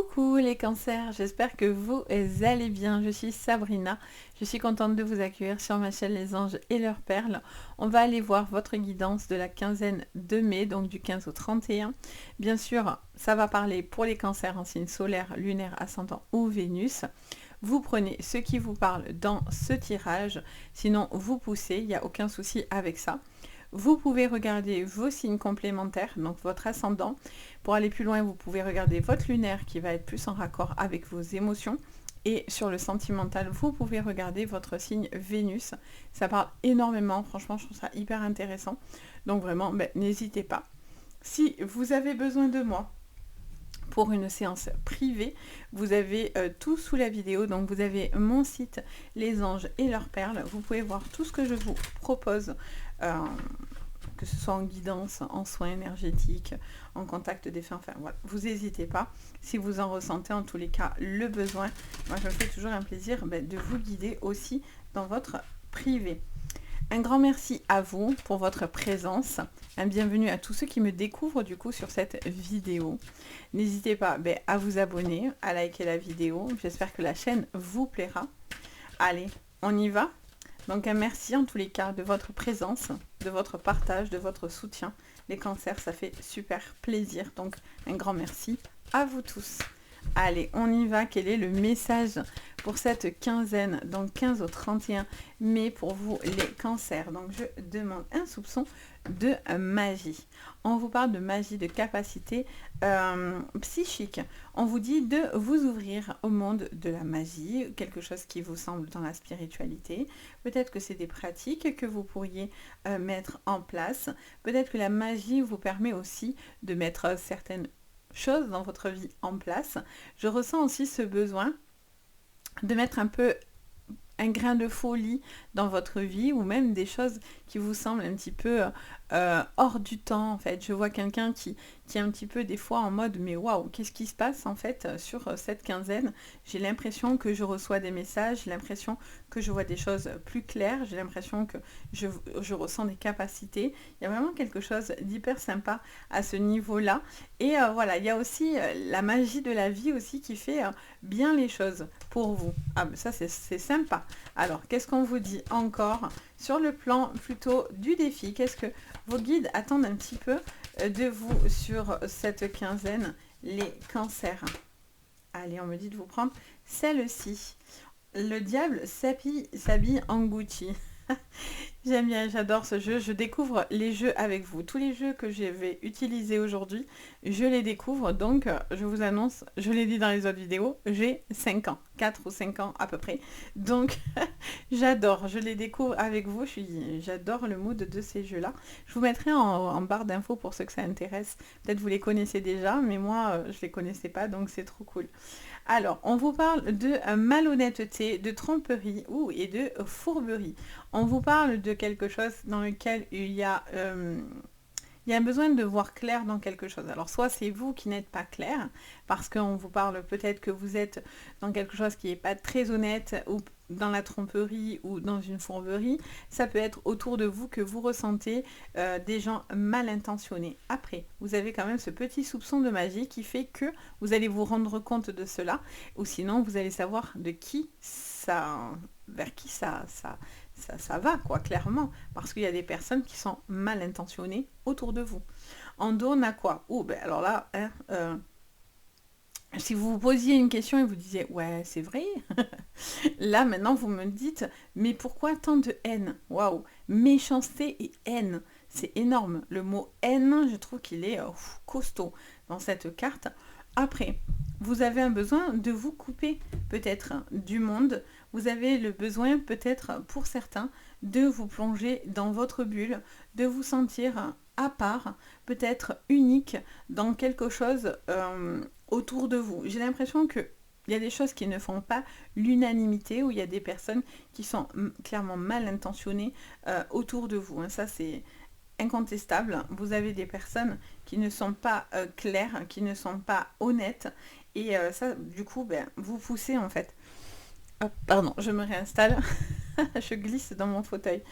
Coucou les cancers, j'espère que vous allez bien. Je suis Sabrina, je suis contente de vous accueillir sur ma chaîne Les Anges et leurs perles. On va aller voir votre guidance de la quinzaine de mai, donc du 15 au 31. Bien sûr, ça va parler pour les cancers en signe solaire, lunaire, ascendant ou Vénus. Vous prenez ce qui vous parle dans ce tirage, sinon vous poussez, il n'y a aucun souci avec ça. Vous pouvez regarder vos signes complémentaires, donc votre ascendant. Pour aller plus loin, vous pouvez regarder votre lunaire qui va être plus en raccord avec vos émotions. Et sur le sentimental, vous pouvez regarder votre signe Vénus. Ça parle énormément, franchement, je trouve ça hyper intéressant. Donc vraiment, n'hésitez pas. Si vous avez besoin de moi pour une séance privée, vous avez tout sous la vidéo. Donc vous avez mon site Les Anges et leurs perles. Vous pouvez voir tout ce que je vous propose, que ce soit en guidance, en soins énergétiques, en contact défunt, enfin voilà, vous n'hésitez pas, si vous en ressentez en tous les cas le besoin. Moi je me fais toujours un plaisir de vous guider aussi dans votre privé. Un grand merci à vous pour votre présence, un bienvenue à tous ceux qui me découvrent du coup sur cette vidéo. N'hésitez pas à vous abonner, à liker la vidéo, j'espère que la chaîne vous plaira. Allez, on y va. Donc un merci en tous les cas de votre présence, de votre partage, de votre soutien. Les cancers, ça fait super plaisir. Donc un grand merci à vous tous. Allez, on y va. Quel est le message pour cette quinzaine, donc 15 au 31 mai pour vous les cancers? Donc je demande un soupçon de magie. On vous parle de magie, de capacité psychique. On vous dit de vous ouvrir au monde de la magie, quelque chose qui vous semble dans la spiritualité. Peut-être que c'est des pratiques que vous pourriez mettre en place. Peut-être que la magie vous permet aussi de mettre certaines choses dans votre vie en place. Je ressens aussi ce besoin de mettre un peu un grain de folie dans votre vie, ou même des choses qui vous semblent un petit peu hors du temps en fait. Je vois quelqu'un qui est un petit peu des fois en mode mais waouh, qu'est-ce qui se passe en fait sur cette quinzaine? J'ai l'impression que je reçois des messages, j'ai l'impression que je vois des choses plus claires, j'ai l'impression que je ressens des capacités. Il y a vraiment quelque chose d'hyper sympa à ce niveau-là. Et voilà, il y a aussi la magie de la vie aussi qui fait bien les choses pour vous. Ah, mais ça c'est sympa. Alors, qu'est-ce qu'on vous dit encore sur le plan plutôt du défi? Qu'est-ce que vos guides attendent un petit peu de vous sur cette quinzaine, les cancers? Allez, on me dit de vous prendre celle-ci. Le diable s'habille en Gucci. J'aime bien, j'adore ce jeu, je découvre les jeux avec vous. Tous les jeux que je vais utiliser aujourd'hui, je les découvre, donc je vous annonce, je l'ai dit dans les autres vidéos, j'ai 5 ans, 4 ou 5 ans à peu près. Donc j'adore, je les découvre avec vous, j'adore le mood de ces jeux-là. Je vous mettrai en barre d'infos pour ceux que ça intéresse. Peut-être vous les connaissez déjà, mais moi je les connaissais pas, donc c'est trop cool. Alors, on vous parle de malhonnêteté, de tromperie et de fourberie. On vous parle de quelque chose dans lequel il y a un besoin de voir clair dans quelque chose. Alors, soit c'est vous qui n'êtes pas clair, parce qu'on vous parle peut-être que vous êtes dans quelque chose qui n'est pas très honnête, ou dans la tromperie ou dans une fourberie. Ça peut être autour de vous que vous ressentez des gens mal intentionnés. Après, vous avez quand même ce petit soupçon de magie qui fait que vous allez vous rendre compte de cela, ou sinon vous allez savoir de qui ça, vers qui ça va, quoi, clairement, parce qu'il y a des personnes qui sont mal intentionnées autour de vous. En dos, on a quoi? Alors là, si vous vous posiez une question et vous disiez ouais c'est vrai, là maintenant vous me dites mais pourquoi tant de haine? Waouh, méchanceté et haine, c'est énorme. Le mot haine, je trouve qu'il est costaud dans cette carte. Après, vous avez un besoin de vous couper peut-être du monde. Vous avez le besoin peut-être pour certains de vous plonger dans votre bulle, de vous sentir à part, peut-être unique dans quelque chose autour de vous. J'ai l'impression que il y a des choses qui ne font pas l'unanimité, où il y a des personnes qui sont clairement mal intentionnées autour de vous. Ça, c'est incontestable. Vous avez des personnes qui ne sont pas claires, qui ne sont pas honnêtes. Et ça, du coup, vous poussez en fait. Oh, pardon, je me réinstalle. Je glisse dans mon fauteuil.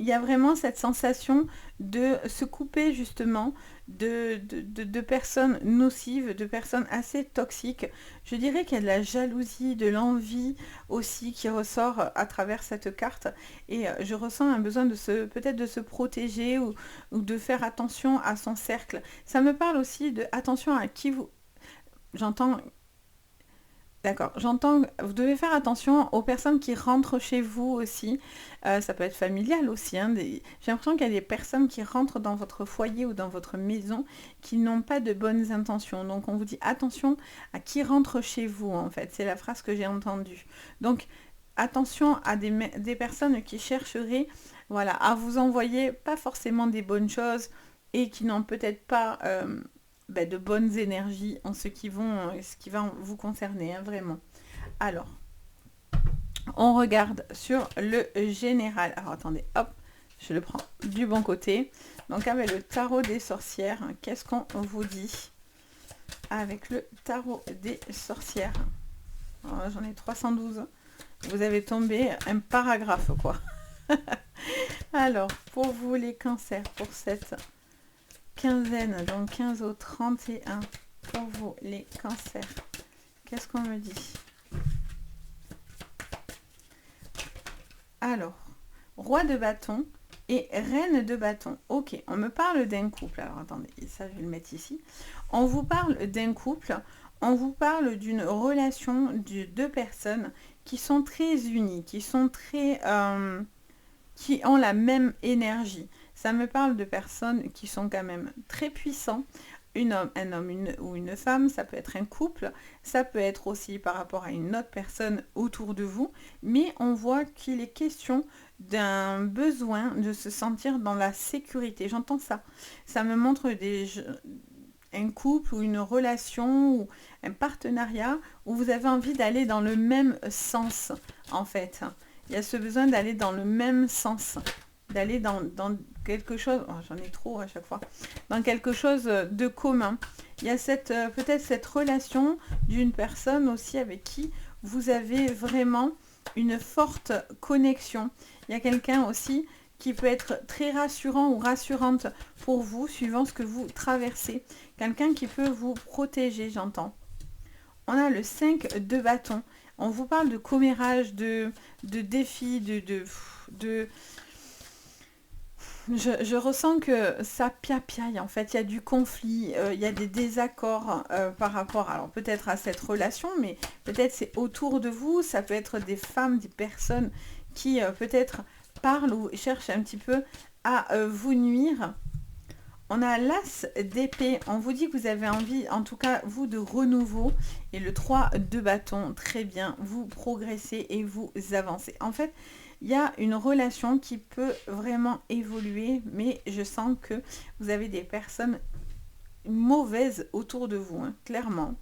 Il y a vraiment cette sensation de se couper justement de personnes nocives, de personnes assez toxiques. Je dirais qu'il y a de la jalousie, de l'envie aussi qui ressort à travers cette carte. Et je ressens un besoin de peut-être de se protéger ou de faire attention à son cercle. Ça me parle aussi de attention à qui vous... J'entends D'accord, j'entends, vous devez faire attention aux personnes qui rentrent chez vous aussi. Ça peut être familial aussi, hein, j'ai l'impression qu'il y a des personnes qui rentrent dans votre foyer ou dans votre maison qui n'ont pas de bonnes intentions. Donc on vous dit attention à qui rentre chez vous en fait. C'est la phrase que j'ai entendue. Donc attention à des personnes qui chercheraient, voilà, à vous envoyer pas forcément des bonnes choses et qui n'ont peut-être pas de bonnes énergies en ce qui va vous concerner, hein, vraiment. Alors, on regarde sur le général. Alors, attendez, hop, je le prends du bon côté. Donc, avec le tarot des sorcières, qu'est-ce qu'on vous dit avec le tarot des sorcières? J'en ai 312. Vous avez tombé un paragraphe, quoi. Alors, pour vous, les cancers, pour cette quinzaine, donc 15 au 31, pour vous, les cancers, qu'est-ce qu'on me dit? Alors, roi de bâton et reine de bâton. Ok, on me parle d'un couple. Alors, attendez, ça, je vais le mettre ici. On vous parle d'un couple, on vous parle d'une relation de deux personnes qui sont très unies, qui sont très... qui ont la même énergie. Ça me parle de personnes qui sont quand même très puissants. Un homme ou une femme, ça peut être un couple, ça peut être aussi par rapport à une autre personne autour de vous, mais on voit qu'il est question d'un besoin de se sentir dans la sécurité. J'entends ça. Ça me montre un couple ou une relation ou un partenariat où vous avez envie d'aller dans le même sens, en fait. Il y a ce besoin d'aller dans le même sens, d'aller dans quelque chose, j'en ai trop à chaque fois, dans quelque chose de commun. Il y a peut-être cette relation d'une personne aussi avec qui vous avez vraiment une forte connexion. Il y a quelqu'un aussi qui peut être très rassurant ou rassurante pour vous, suivant ce que vous traversez. Quelqu'un qui peut vous protéger, j'entends. On a le 5 de bâton. On vous parle de commérage, de défis, Je ressens que ça piaille, en fait. Il y a du conflit, il y a des désaccords par rapport, alors peut-être à cette relation, mais peut-être c'est autour de vous. Ça peut être des femmes, des personnes qui peut-être parlent ou cherchent un petit peu à vous nuire. On a l'as d'épée. On vous dit que vous avez envie, en tout cas, vous, de renouveau. Et le 3 de bâton, très bien. Vous progressez et vous avancez. En fait, il y a une relation qui peut vraiment évoluer, mais je sens que vous avez des personnes mauvaises autour de vous, hein, clairement.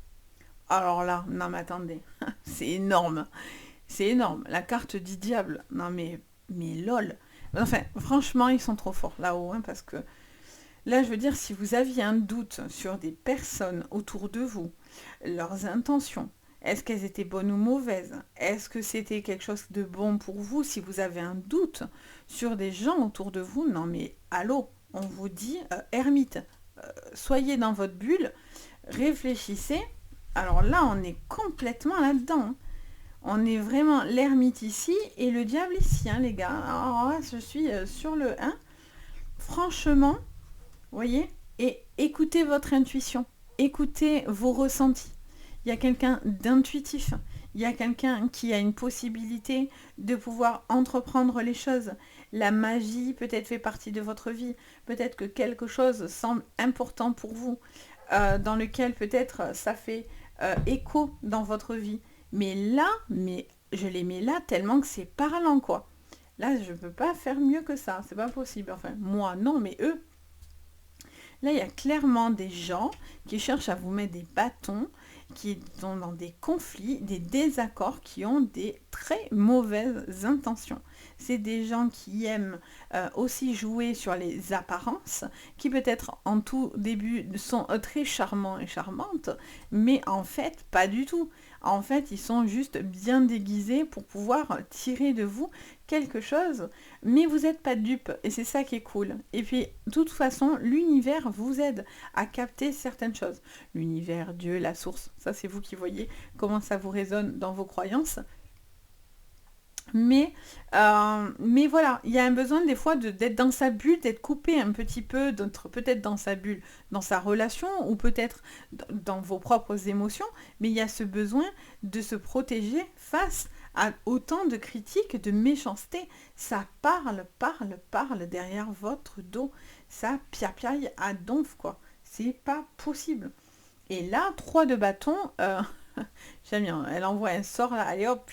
Alors là, non mais attendez, c'est énorme. C'est énorme. La carte du diable. Non mais lol. Enfin, franchement, ils sont trop forts là-haut, hein, parce que là, je veux dire, si vous aviez un doute sur des personnes autour de vous, leurs intentions, est-ce qu'elles étaient bonnes ou mauvaises? Est-ce que c'était quelque chose de bon pour vous? Si vous avez un doute sur des gens autour de vous, non mais allô, on vous dit ermite, soyez dans votre bulle, réfléchissez. Alors là, on est complètement là-dedans, hein. On est vraiment l'ermite ici et le diable ici, hein, les gars. Alors là, je suis sur le 1. Franchement, voyez, et écoutez votre intuition, écoutez vos ressentis. Il y a quelqu'un d'intuitif, il y a quelqu'un qui a une possibilité de pouvoir entreprendre les choses. La magie peut-être fait partie de votre vie, peut-être que quelque chose semble important pour vous, dans lequel peut-être ça fait écho dans votre vie. Mais je les mets là tellement que c'est parlant, quoi. Là, je ne peux pas faire mieux que ça, c'est pas possible. Enfin, moi, non, mais eux. Là, il y a clairement des gens qui cherchent à vous mettre des bâtons, qui sont dans des conflits, des désaccords, qui ont des très mauvaises intentions. C'est des gens qui aiment aussi jouer sur les apparences, qui peut-être en tout début sont très charmants et charmantes, mais en fait, pas du tout. En fait, ils sont juste bien déguisés pour pouvoir tirer de vous quelque chose, mais vous n'êtes pas dupe, et c'est ça qui est cool. Et puis, de toute façon, l'univers vous aide à capter certaines choses. L'univers, Dieu, la source, ça c'est vous qui voyez comment ça vous résonne dans vos croyances. Mais voilà, il y a un besoin des fois d'être dans sa bulle, d'être coupé un petit peu, d'être peut-être dans sa bulle, dans sa relation, ou peut-être dans vos propres émotions, mais il y a ce besoin de se protéger face à autant de critiques, de méchanceté. Ça parle derrière votre dos. Ça piaille à donf, quoi. C'est pas possible. Et là, 3 de bâton, j'aime bien, elle envoie un sort là, allez hop,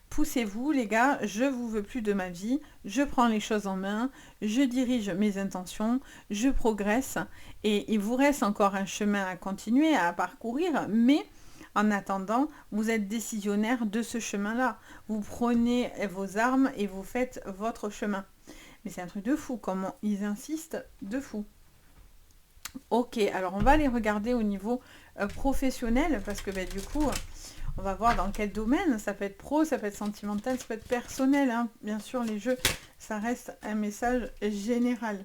poussez-vous les gars, je vous veux plus de ma vie, je prends les choses en main, je dirige mes intentions, je progresse et il vous reste encore un chemin à continuer, à parcourir, mais en attendant, vous êtes décisionnaire de ce chemin-là. Vous prenez vos armes et vous faites votre chemin. Mais c'est un truc de fou, comment ils insistent, de fou. Ok, alors on va aller regarder au niveau professionnel, parce que du coup, on va voir dans quel domaine. Ça peut être pro, ça peut être sentimental, ça peut être personnel. Hein. Bien sûr, les jeux, ça reste un message général.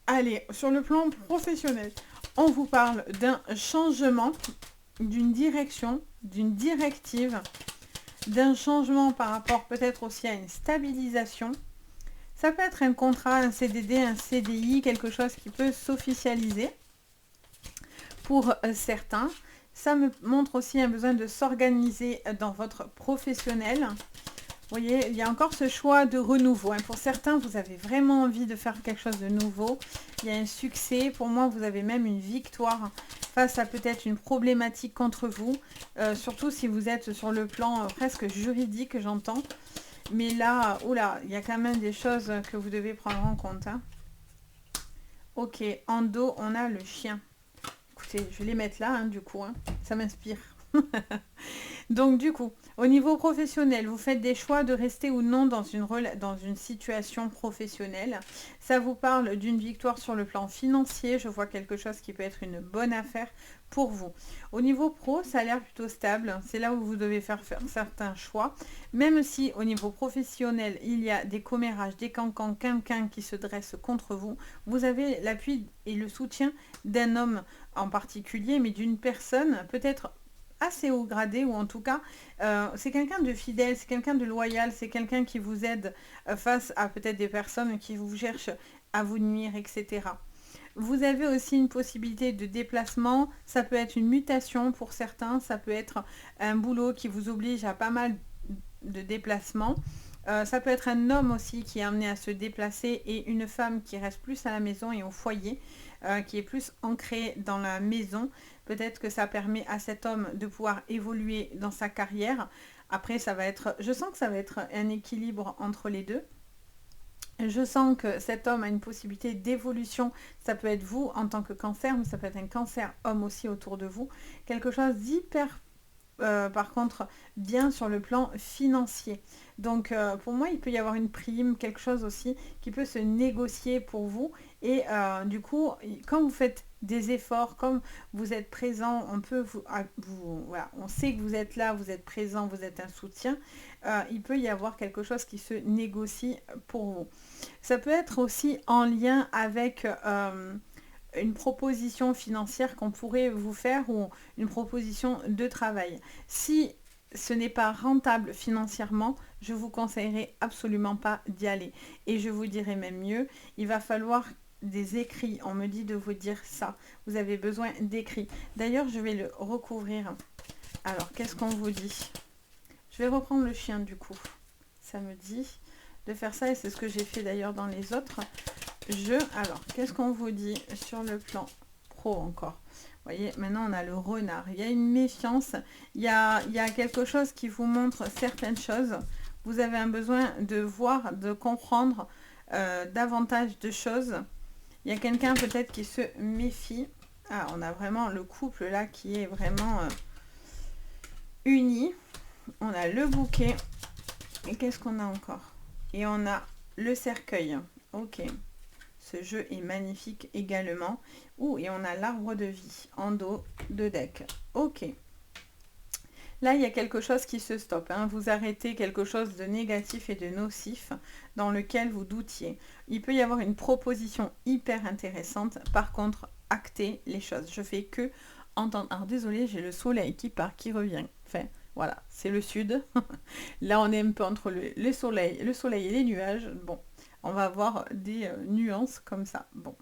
Allez, sur le plan professionnel, on vous parle d'un changement, d'une direction, d'une directive, d'un changement par rapport peut-être aussi à une stabilisation. Ça peut être un contrat, un CDD, un CDI, quelque chose qui peut s'officialiser pour certains. Ça me montre aussi un besoin de s'organiser dans votre professionnel. Vous voyez, il y a encore ce choix de renouveau. Hein. Pour certains, vous avez vraiment envie de faire quelque chose de nouveau. Il y a un succès. Pour moi, vous avez même une victoire face à peut-être une problématique contre vous. Surtout si vous êtes sur le plan presque juridique, j'entends. Mais là, oula, il y a quand même des choses que vous devez prendre en compte. Hein. Ok, en dos, on a le chien. Écoutez, je vais les mettre là, hein, du coup. Hein. Ça m'inspire. Donc du coup, au niveau professionnel, vous faites des choix de rester ou non dans une situation professionnelle. Ça vous parle d'une victoire sur le plan financier. Je vois quelque chose qui peut être une bonne affaire pour vous. Au niveau pro, ça a l'air plutôt stable. C'est là où vous devez faire certains choix. Même si au niveau professionnel, il y a des commérages, des cancans, quelqu'un qui se dresse contre vous, vous avez l'appui et le soutien d'un homme en particulier, mais d'une personne peut-être assez haut gradé, ou en tout cas c'est quelqu'un de fidèle, c'est quelqu'un de loyal, c'est quelqu'un qui vous aide face à peut-être des personnes qui vous cherchent à vous nuire, etc. Vous avez aussi une possibilité de déplacement, ça peut être une mutation pour certains, ça peut être un boulot qui vous oblige à pas mal de déplacements. Ça peut être un homme aussi qui est amené à se déplacer et une femme qui reste plus à la maison et au foyer, qui est plus ancrée dans la maison. Peut-être que ça permet à cet homme de pouvoir évoluer dans sa carrière. Après, ça va être, je sens que ça va être un équilibre entre les deux. Je sens que cet homme a une possibilité d'évolution. Ça peut être vous en tant que cancer, mais ça peut être un cancer homme aussi autour de vous. Quelque chose d'hyper par contre bien sur le plan financier. Donc pour moi il peut y avoir une prime, quelque chose aussi qui peut se négocier pour vous et du coup quand vous faites des efforts, comme vous êtes présent, on peut voilà, on sait que vous êtes là, vous êtes présent, vous êtes un soutien, il peut y avoir quelque chose qui se négocie pour vous. Ça peut être aussi en lien avec une proposition financière qu'on pourrait vous faire ou une proposition de travail. Si ce n'est pas rentable financièrement, je vous conseillerais absolument pas d'y aller. Et je vous dirais même mieux, il va falloir des écrits. On me dit de vous dire ça. Vous avez besoin d'écrits. D'ailleurs, je vais le recouvrir. Alors, qu'est-ce qu'on vous dit? Je vais reprendre le chien du coup. Ça me dit de faire ça et c'est ce que j'ai fait d'ailleurs dans les autres jeux. Alors, qu'est-ce qu'on vous dit sur le plan pro encore? Vous voyez, maintenant on a le renard. Il y a une méfiance, il y a quelque chose qui vous montre certaines choses. Vous avez un besoin de voir, de comprendre davantage de choses. Il y a quelqu'un peut-être qui se méfie. Ah, on a vraiment le couple là qui est vraiment uni. On a le bouquet. Et qu'est-ce qu'on a encore? Et on a le cercueil. Ok. Ce jeu est magnifique également. Ouh, et on a l'arbre de vie en dos de deck. Ok. Là, il y a quelque chose qui se stoppe, hein. Vous arrêtez quelque chose de négatif et de nocif dans lequel vous doutiez. Il peut y avoir une proposition hyper intéressante. Par contre, actez les choses. Je fais que entendre. Alors, désolé, j'ai le soleil qui part, qui revient. Enfin, voilà, c'est le sud. Là, on est un peu entre le soleil et les nuages. Bon, on va avoir des nuances comme ça. Bon.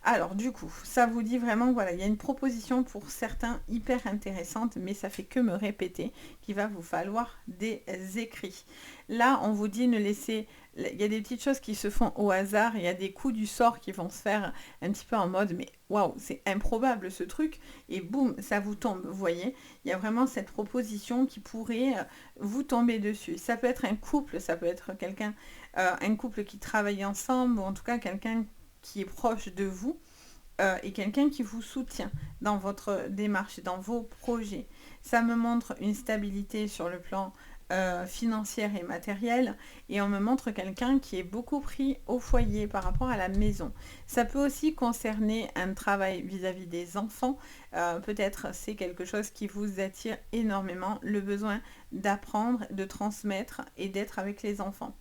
Alors, du coup, ça vous dit vraiment, voilà, il y a une proposition pour certains hyper intéressante, mais ça fait que me répéter qu'il va vous falloir des écrits. Là, on vous dit ne laissez... Il y a des petites choses qui se font au hasard, il y a des coups du sort qui vont se faire un petit peu en mode, mais waouh, c'est improbable ce truc, et boum, ça vous tombe, vous voyez. Il y a vraiment cette proposition qui pourrait vous tomber dessus. Ça peut être un couple, ça peut être quelqu'un, un couple qui travaille ensemble, ou en tout cas quelqu'un qui est proche de vous et quelqu'un qui vous soutient dans votre démarche, dans vos projets. Ça me montre une stabilité sur le plan financier et matériel et on me montre quelqu'un qui est beaucoup pris au foyer par rapport à la maison. Ça peut aussi concerner un travail vis-à-vis des enfants. Peut-être c'est quelque chose qui vous attire énormément, le besoin d'apprendre, de transmettre et d'être avec les enfants.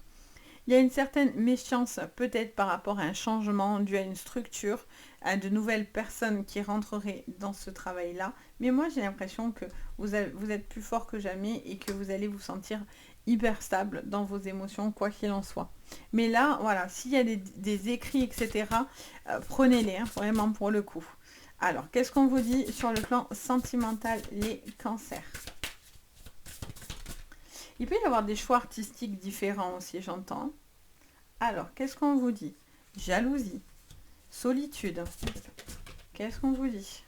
Il y a une certaine méfiance peut-être par rapport à un changement dû à une structure, à de nouvelles personnes qui rentreraient dans ce travail-là. Mais moi, j'ai l'impression que vous êtes plus fort que jamais et que vous allez vous sentir hyper stable dans vos émotions, quoi qu'il en soit. Mais là, voilà, s'il y a des écrits, etc., prenez-les, hein, vraiment pour le coup. Alors, qu'est-ce qu'on vous dit sur le plan sentimental, les cancers? Il peut y avoir des choix artistiques différents aussi, j'entends. Alors, qu'est-ce qu'on vous dit? Jalousie, solitude. Qu'est-ce qu'on vous dit?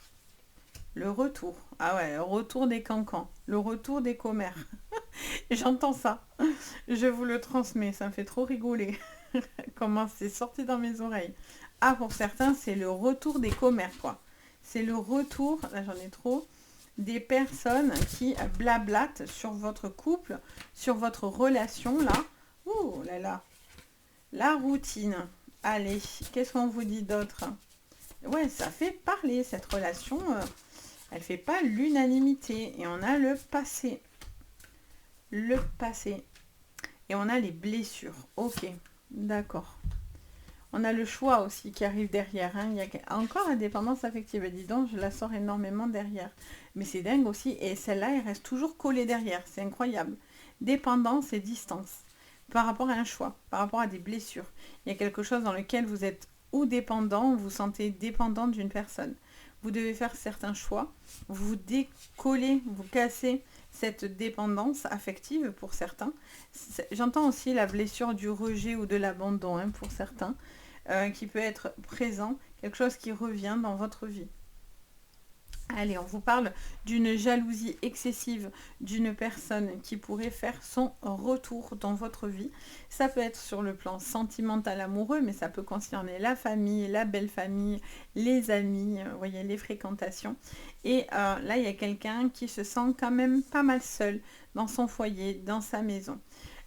Le retour. Ah ouais, le retour des cancans. Le retour des commères. J'entends ça. Je vous le transmets. Ça me fait trop rigoler. Comment c'est sorti dans mes oreilles. Ah, pour certains, c'est le retour des commères, quoi. C'est le retour, là j'en ai trop, des personnes qui blablatent sur votre couple, sur votre relation, là. Ouh là là. La routine. Allez, qu'est-ce qu'on vous dit d'autre? Ouais, ça fait parler, cette relation. Elle fait pas l'unanimité. Et on a le passé. Le passé. Et on a les blessures. Ok, d'accord. On a le choix aussi qui arrive derrière. Hein. Il y a encore la dépendance affective. Et dis donc, je la sors énormément derrière. Mais c'est dingue aussi. Et celle-là, elle reste toujours collée derrière. C'est incroyable. Dépendance et distance. Par rapport à un choix, par rapport à des blessures. Il y a quelque chose dans lequel vous êtes ou dépendant, ou vous sentez dépendant d'une personne. Vous devez faire certains choix. Vous décollez, vous cassez cette dépendance affective pour certains. J'entends aussi la blessure du rejet ou de l'abandon hein, pour certains, qui peut être présent, quelque chose qui revient dans votre vie. Allez, on vous parle d'une jalousie excessive d'une personne qui pourrait faire son retour dans votre vie. Ça peut être sur le plan sentimental amoureux, mais ça peut concerner la famille, la belle famille, les amis, vous voyez, les fréquentations. Et là, il y a quelqu'un qui se sent quand même pas mal seul dans son foyer, dans sa maison.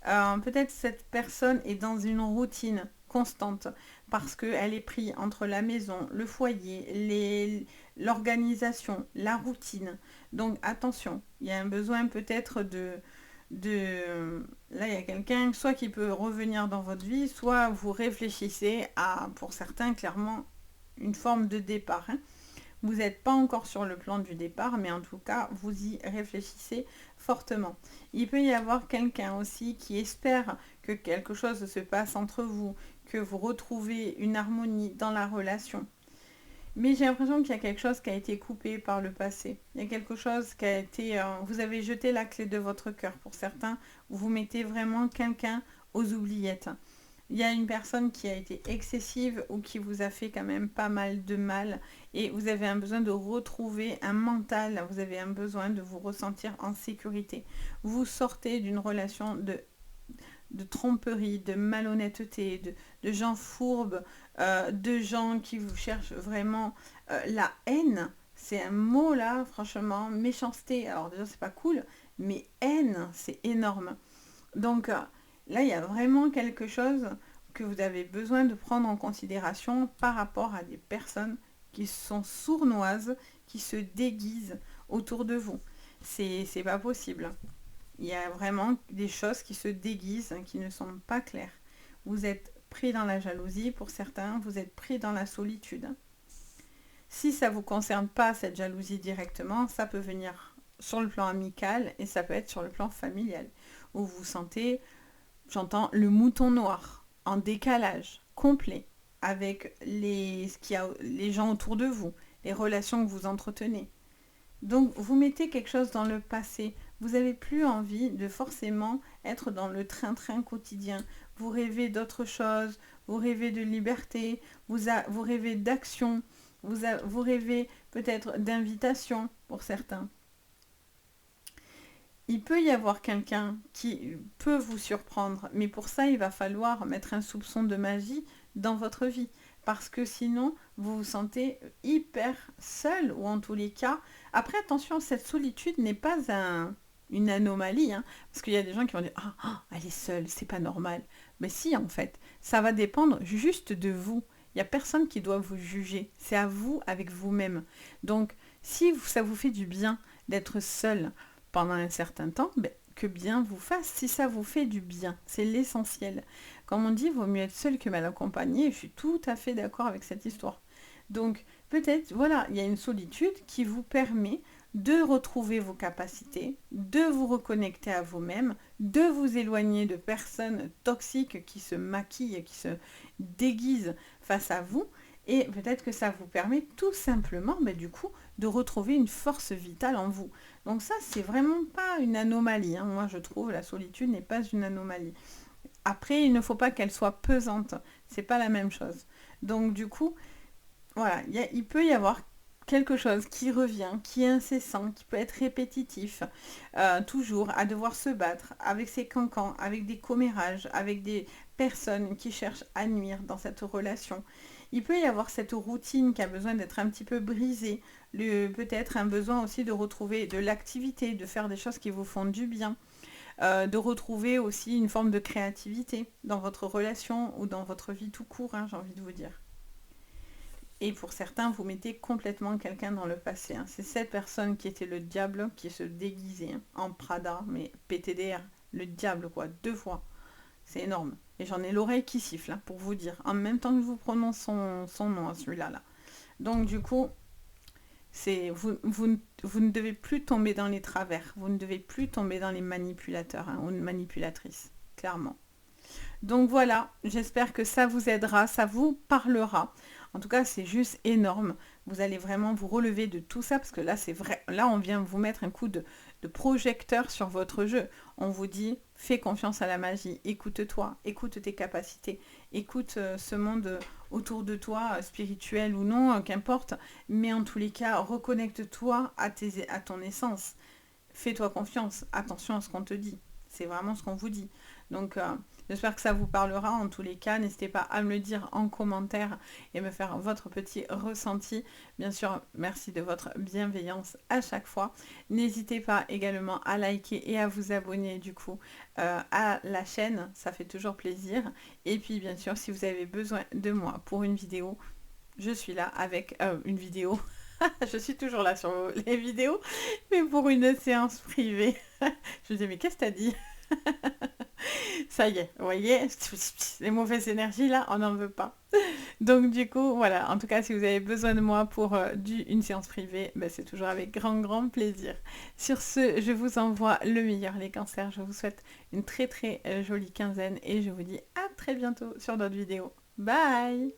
Peut-être cette personne est dans une routine constante parce qu'elle est prise entre la maison, le foyer, l'organisation, la routine. Donc attention, il y a un besoin peut-être Là, il y a quelqu'un soit qui peut revenir dans votre vie, soit vous réfléchissez à, pour certains, clairement, une forme de départ. Hein. Vous n'êtes pas encore sur le plan du départ, mais en tout cas, vous y réfléchissez fortement. Il peut y avoir quelqu'un aussi qui espère que quelque chose se passe entre vous, que vous retrouvez une harmonie dans la relation. Mais j'ai l'impression qu'il y a quelque chose qui a été coupé par le passé. Il y a quelque chose qui a été... vous avez jeté la clé de votre cœur. Pour certains, vous mettez vraiment quelqu'un aux oubliettes. Il y a une personne qui a été excessive ou qui vous a fait quand même pas mal de mal et vous avez un besoin de retrouver un mental, vous avez un besoin de vous ressentir en sécurité. Vous sortez d'une relation de tromperie, de malhonnêteté, de gens fourbes, de gens qui vous cherchent vraiment la haine. C'est un mot là, franchement, méchanceté. Alors déjà, c'est pas cool, mais haine, c'est énorme. Donc là, il y a vraiment quelque chose que vous avez besoin de prendre en considération par rapport à des personnes qui sont sournoises, qui se déguisent autour de vous. C'est pas possible. Il y a vraiment des choses qui se déguisent, qui ne sont pas claires. Vous êtes pris dans la jalousie, pour certains, vous êtes pris dans la solitude. Si ça ne vous concerne pas, cette jalousie directement, ça peut venir sur le plan amical et ça peut être sur le plan familial, où vous vous sentez, j'entends, le mouton noir, en décalage complet avec les gens autour de vous, les relations que vous entretenez. Donc vous mettez quelque chose dans le passé. Vous n'avez plus envie de forcément être dans le train-train quotidien. Vous rêvez d'autre chose, vous rêvez de liberté, vous rêvez d'action, vous rêvez peut-être d'invitation pour certains. Il peut y avoir quelqu'un qui peut vous surprendre, mais pour ça, il va falloir mettre un soupçon de magie dans votre vie. Parce que sinon, vous vous sentez hyper seul, ou en tous les cas. Après, attention, cette solitude n'est pas une anomalie, hein, parce qu'il y a des gens qui vont dire ah, elle est seule, c'est pas normal. Mais si, en fait, ça va dépendre juste de vous. Il n'y a personne qui doit vous juger. C'est à vous avec vous-même. Donc, si ça vous fait du bien d'être seul pendant un certain temps, ben, que bien vous fasse. Si ça vous fait du bien, c'est l'essentiel. Comme on dit, il vaut mieux être seul que mal accompagné. Je suis tout à fait d'accord avec cette histoire. Donc, peut-être, voilà, il y a une solitude qui vous permet de retrouver vos capacités, de vous reconnecter à vous-même, de vous éloigner de personnes toxiques qui se maquillent, qui se déguisent face à vous. Et peut-être que ça vous permet tout simplement, du coup, de retrouver une force vitale en vous. Donc ça, c'est vraiment pas une anomalie, hein. Moi, je trouve la solitude n'est pas une anomalie. Après, il ne faut pas qu'elle soit pesante. C'est pas la même chose. Donc du coup, voilà, il peut y avoir quelque chose qui revient, qui est incessant, qui peut être répétitif, toujours à devoir se battre avec ses cancans, avec des commérages, avec des personnes qui cherchent à nuire dans cette relation. Il peut y avoir cette routine qui a besoin d'être un petit peu brisée, peut-être un besoin aussi de retrouver de l'activité, de faire des choses qui vous font du bien, de retrouver aussi une forme de créativité dans votre relation ou dans votre vie tout court, hein, j'ai envie de vous dire. Et pour certains, vous mettez complètement quelqu'un dans le passé, hein. C'est cette personne qui était le diable qui se déguisait, hein, en Prada, mais PTDR, le diable quoi, 2 fois. C'est énorme. Et j'en ai l'oreille qui siffle, hein, pour vous dire, en même temps que je vous prononce son nom, hein, celui-là. Là. Donc du coup, vous ne devez plus tomber dans les travers, vous ne devez plus tomber dans les manipulateurs, hein, ou manipulatrices, clairement. Donc voilà, j'espère que ça vous aidera, ça vous parlera. En tout cas, c'est juste énorme. Vous allez vraiment vous relever de tout ça parce que là, c'est vrai. Là, on vient vous mettre un coup de projecteur sur votre jeu. On vous dit, fais confiance à la magie. Écoute-toi, écoute tes capacités, écoute ce monde autour de toi, spirituel ou non, qu'importe. Mais en tous les cas, reconnecte-toi à ton essence. Fais-toi confiance. Attention à ce qu'on te dit. C'est vraiment ce qu'on vous dit. Donc, j'espère que ça vous parlera. En tous les cas, n'hésitez pas à me le dire en commentaire et me faire votre petit ressenti. Bien sûr, merci de votre bienveillance à chaque fois. N'hésitez pas également à liker et à vous abonner du coup à la chaîne. Ça fait toujours plaisir. Et puis, bien sûr, si vous avez besoin de moi pour une vidéo, je suis là avec une vidéo. Je suis toujours là sur les vidéos, mais pour une séance privée. Je me dis, mais qu'est-ce que t'as dit? Ça y est, vous voyez, les mauvaises énergies là, on n'en veut pas. Donc du coup, voilà, en tout cas, si vous avez besoin de moi pour une séance privée, c'est toujours avec grand plaisir. Sur ce, je vous envoie le meilleur, les cancers. Je vous souhaite une très jolie quinzaine et je vous dis à très bientôt sur d'autres vidéos. Bye!